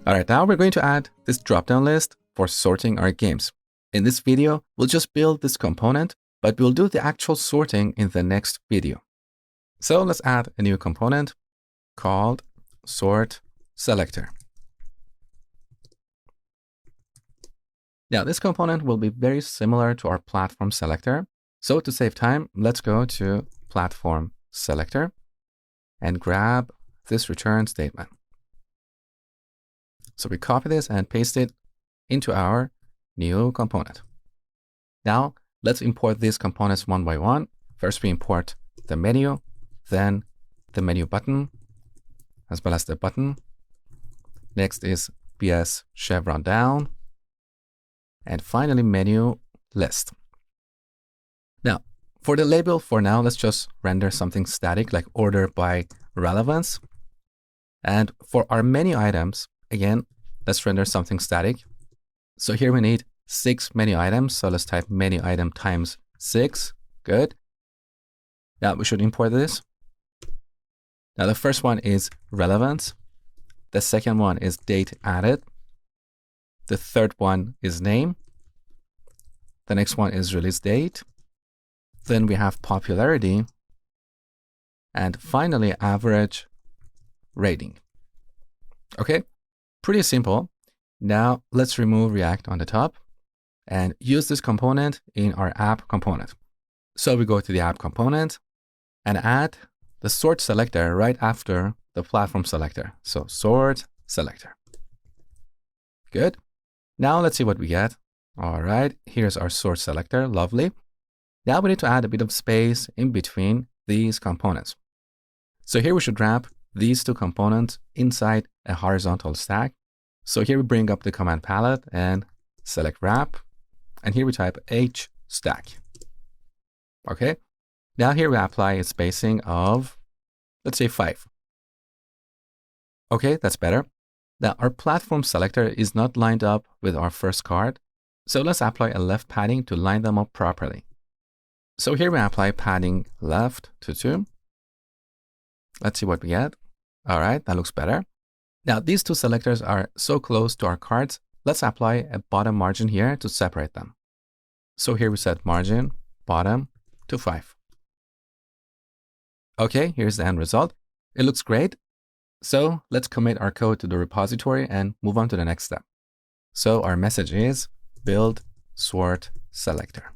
All right, now we're going to add this drop-down list for sorting our games. In this video, we'll just build this component, but we'll do the actual sorting in the next video. So let's add a new component called sort selector. Now, this component will be very similar to our platform selector. So to save time, let's go to platform selector and grab this return statement. So we copy this and paste it into our new component. Now, let's import these components one by one. First, we import the menu, then the menu button, as well as the button. Next is BS chevron down. And finally, menu list. Now, for the label for now, let's just render something static like order by relevance. And for our menu items, again, let's render something static. So here we need 6 menu items. So let's type menu item times 6. Good. Now we should import this. Now the first one is relevance. The second one is date added. The third one is name. The next one is release date. Then we have popularity. And finally, average rating. Okay, pretty simple. Now let's remove React on the top and use this component in our app component. So we go to the app component and add the sort selector right after the platform selector. So sort selector. Good. Now let's see what we get. All right, here's our sort selector. Lovely. Now we need to add a bit of space in between these components. So here we should wrap these two components inside a horizontal stack. So here we bring up the command palette and select wrap. And here we type h stack. Okay. Now here we apply a spacing of, let's say 5. Okay, that's better. Now our platform selector is not lined up with our first card. So let's apply a left padding to line them up properly. So here we apply padding left to 2. Let's see what we get. All right, that looks better. Now these two selectors are so close to our cards. Let's apply a bottom margin here to separate them. So here we set margin bottom to 5. Okay, here's the end result. It looks great. So let's commit our code to the repository and move on to the next step. So our message is build sort selector.